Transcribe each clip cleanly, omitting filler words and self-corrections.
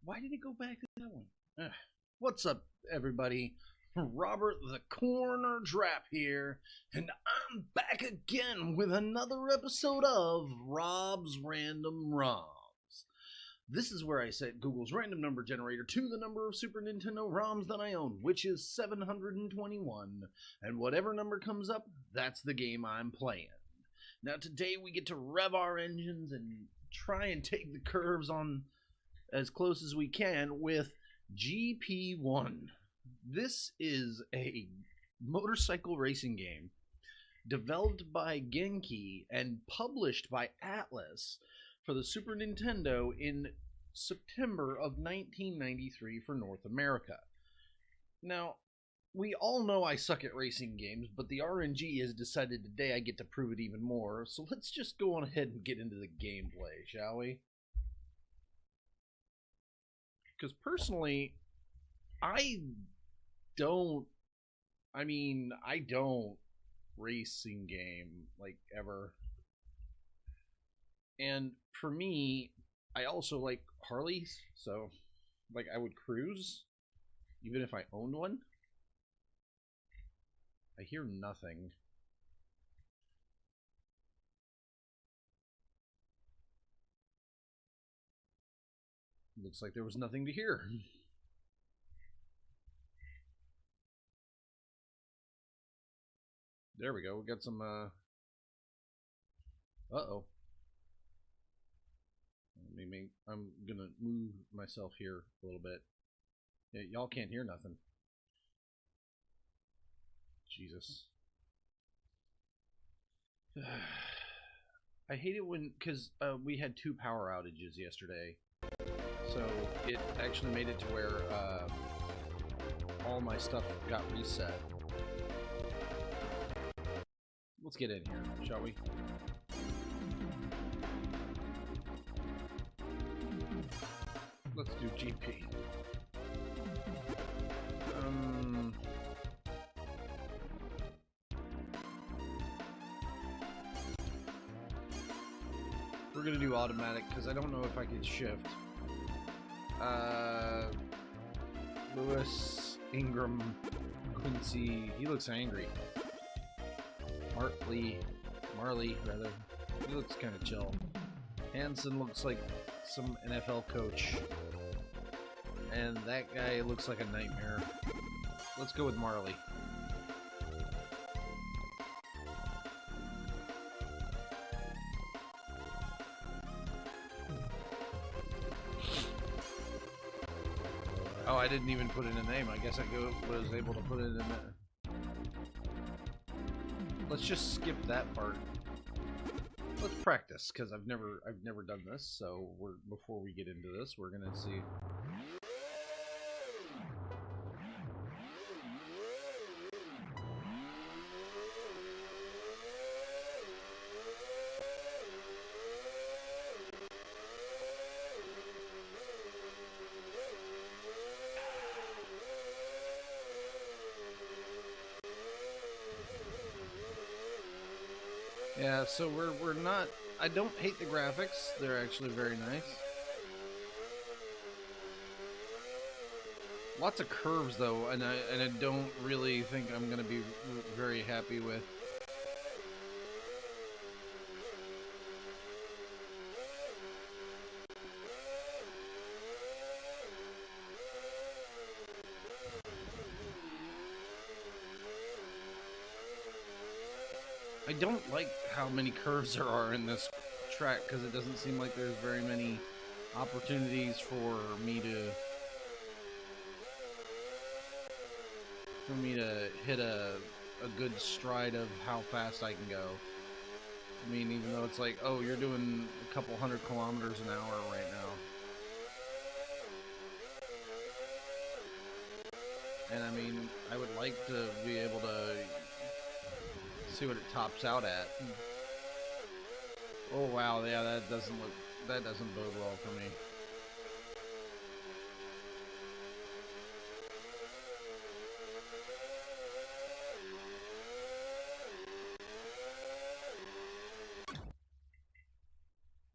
Why did it go back to that one? Ugh. What's up, everybody? Robert the Coroner Drapp here, and I'm back again with another episode of Rob's Random ROMs. This is where I set Google's random number generator to the number of Super Nintendo ROMs that I own, which is 721, and whatever number comes up, that's the game I'm playing. Now today we get to rev our engines and try and take the curves on as close as we can with GP1. This is a motorcycle racing game developed by Genki and published by Atlas for the Super Nintendo in September of 1993 for North America. Now, we all know I suck at racing games, but the RNG has decided today I get to prove it even more, so let's just go on ahead and get into the gameplay, shall we? Because personally, I don't racing game, like, ever. And for me, I also like Harleys, so, like, I would cruise, even if I owned one. I hear nothing. Looks like there was nothing to hear. There we go. We got some, uh-oh. I'm gonna move myself here a little bit. Yeah, y'all can't hear nothing. Jesus. I hate it when, because we had 2 power outages yesterday. So it actually made it to where all my stuff got reset. Let's get in here, shall we? Let's do GP. We're gonna do automatic because I don't know if I can shift. Lewis, Ingram, Quincy, he looks angry. Marley, rather, he looks kind of chill. Hansen looks like some NFL coach. And that guy looks like a nightmare. Let's go with Marley. Oh, I didn't even put in a name. I guess I was able to put it in there. Let's just skip that part. Let's practice, because I've never done this. So before we get into this, we're gonna see. Yeah, so we're not. I don't hate the graphics; they're actually very nice. Lots of curves though, and I don't really think I'm gonna be very happy with. I don't like how many curves there are in this track because it doesn't seem like there's very many opportunities for me to hit a good stride of how fast I can go. I mean, even though it's like, oh, you're doing a couple 100 kilometers an hour right now. And I mean, I would like to be able to see what it tops out at. Oh wow, yeah, that doesn't bode well for me.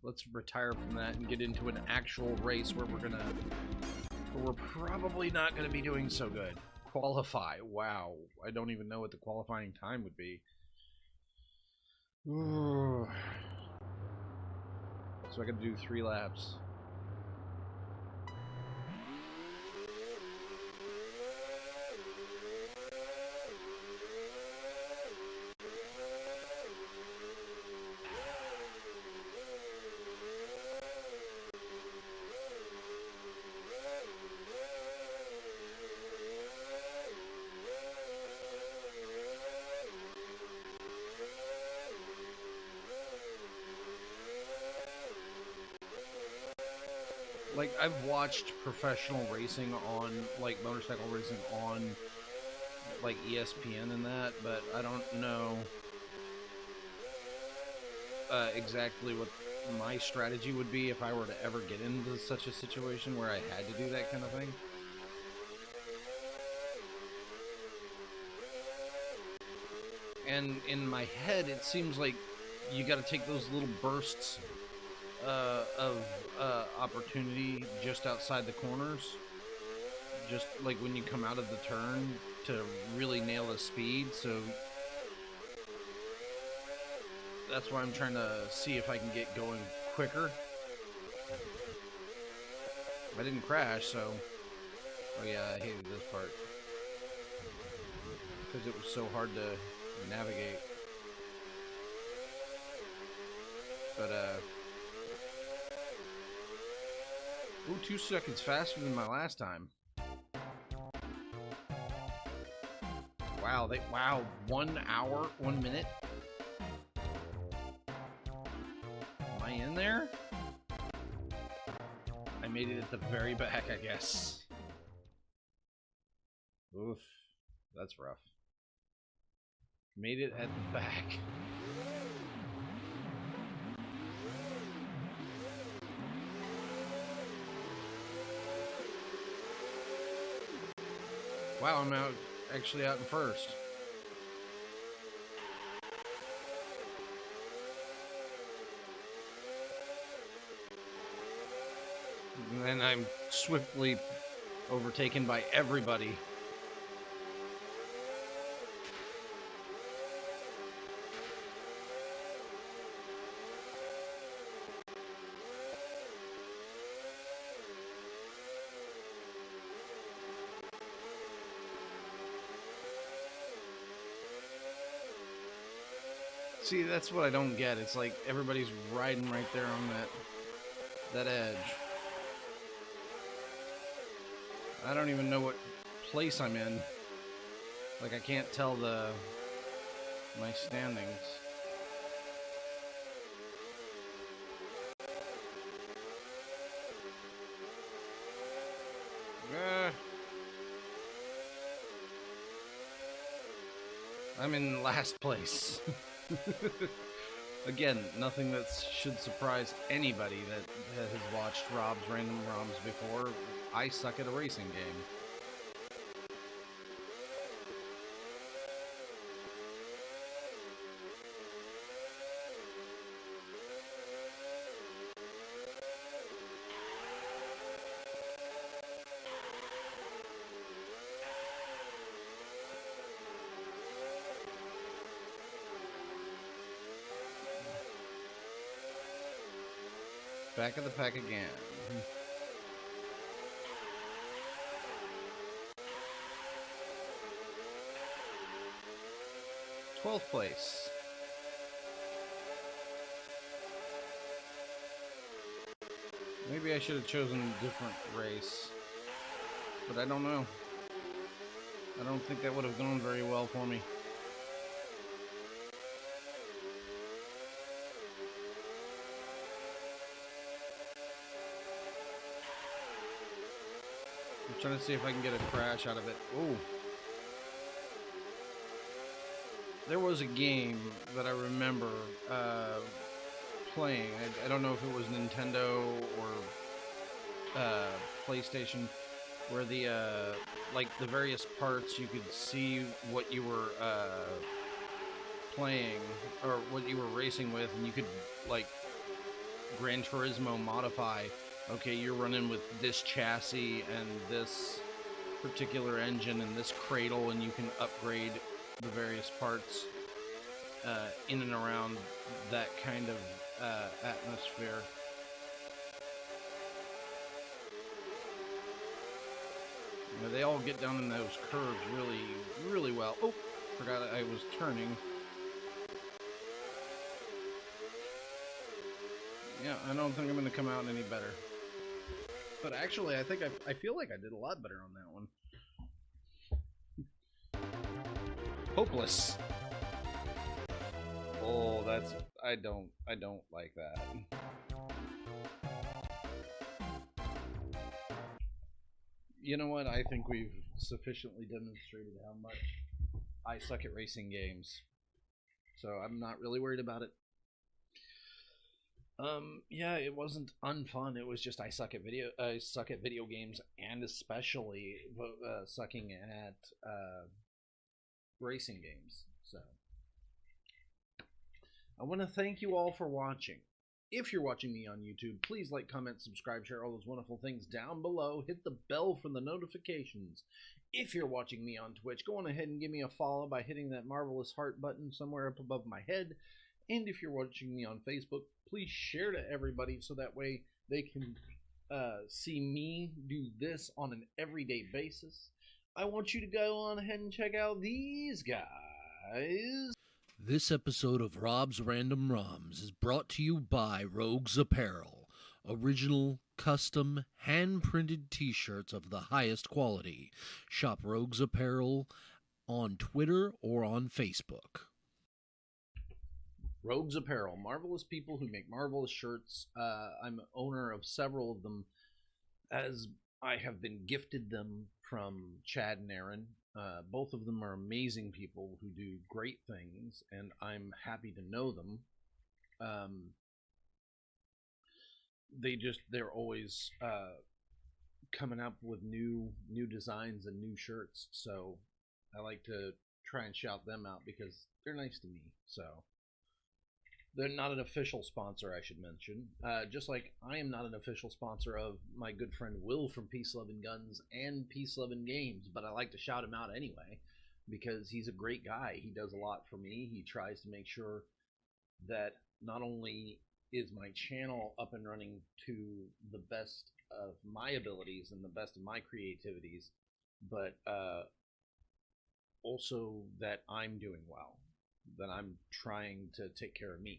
let's retire from that and get into an actual race where we're probably not gonna be doing so good. Qualify. Wow. I don't even know what the qualifying time would be. Ooh. So I gotta do 3 laps. Like, I've watched professional racing on, like, motorcycle racing on, like, ESPN and that, but I don't know exactly what my strategy would be if I were to ever get into such a situation where I had to do that kind of thing. And in my head, it seems like you gotta take those little bursts of opportunity just outside the corners, just like when you come out of the turn, to really nail the speed. So that's why I'm trying to see if I can get going quicker. I didn't crash, so... Oh yeah, I hated this part, because it was so hard to navigate. But ooh, 2 seconds faster than my last time. Wow, wow, 1 hour, 1 minute? Am I in there? I made it at the very back, I guess. Oof, that's rough. Made it at the back. Wow, I'm actually out in first. And then I'm swiftly overtaken by everybody. See, that's what I don't get. It's like everybody's riding right there on that edge. I don't even know what place I'm in. Like, I can't tell my standings. I'm in last place. Again, nothing that should surprise anybody that has watched Rob's Random ROMs before. I suck at a racing game. Back of the pack again. 12th place. Maybe I should have chosen a different race, but I don't know. I don't think that would have gone very well for me. I'm trying to see if I can get a crash out of it. Oh. There was a game that I remember playing. I don't know if it was Nintendo or PlayStation, where the like the various parts, you could see what you were playing or what you were racing with, and you could like Gran Turismo modify, okay, you're running with this chassis and this particular engine and this cradle, and you can upgrade the various parts in and around that kind of atmosphere. You know, they all get down in those curves really, really well. Oh, forgot I was turning. Yeah, I don't think I'm going to come out any better. But actually, I think I feel like I did a lot better on that one. Hopeless. Oh, that's I don't like that. You know what? I think we've sufficiently demonstrated how much I suck at racing games. So I'm not really worried about it. Yeah, it wasn't unfun. It was just I suck at video games, and especially sucking at racing games. So I want to thank you all for watching. If you're watching me on YouTube, please like, comment, subscribe, share all those wonderful things down below. Hit the bell for the notifications. If you're watching me on Twitch, go on ahead and give me a follow by hitting that marvelous heart button somewhere up above my head. And if you're watching me on Facebook, please share to everybody so that way they can see me do this on an everyday basis. I want you to go on ahead and check out these guys. This episode of Rob's Random ROMs is brought to you by Rogues Apparel. Original, custom, hand-printed t-shirts of the highest quality. Shop Rogues Apparel on Twitter or on Facebook. Rogues Apparel, marvelous people who make marvelous shirts. I'm owner of several of them, as I have been gifted them from Chad and Aaron. Both of them are amazing people who do great things, and I'm happy to know them. They're always coming up with new designs and new shirts, so I like to try and shout them out because they're nice to me. So they're not an official sponsor, I should mention. Just like I am not an official sponsor of my good friend Will from Peace Loving Guns and Peace Loving Games, but I like to shout him out anyway because he's a great guy. He does a lot for me. He tries to make sure that not only is my channel up and running to the best of my abilities and the best of my creativities, but also that I'm doing well, that I'm trying to take care of me.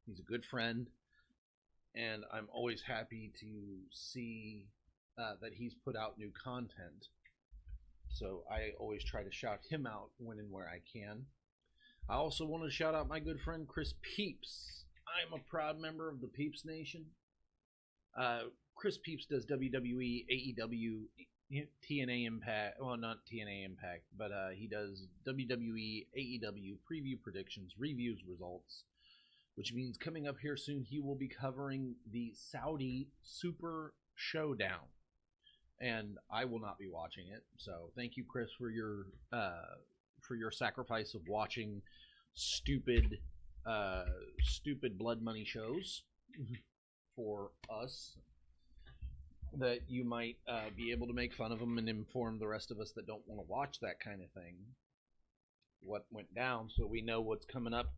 He's a good friend, and I'm always happy to see that he's put out new content. So I always try to shout him out when and where I can. I also want to shout out my good friend Chris Peeps. I'm a proud member of the Peeps Nation. Chris Peeps does WWE, AEW, TNA Impact, well, not TNA Impact, but he does WWE, AEW, preview predictions, reviews, results, which means coming up here soon, he will be covering the Saudi Super Showdown, and I will not be watching it, so thank you, Chris, for your sacrifice of watching stupid blood money shows for us, that you might be able to make fun of them and inform the rest of us that don't want to watch that kind of thing what went down, so we know what's coming up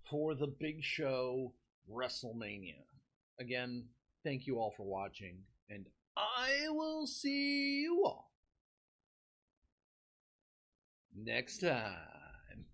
for the big show, WrestleMania. Again, thank you all for watching, and I will see you all next time.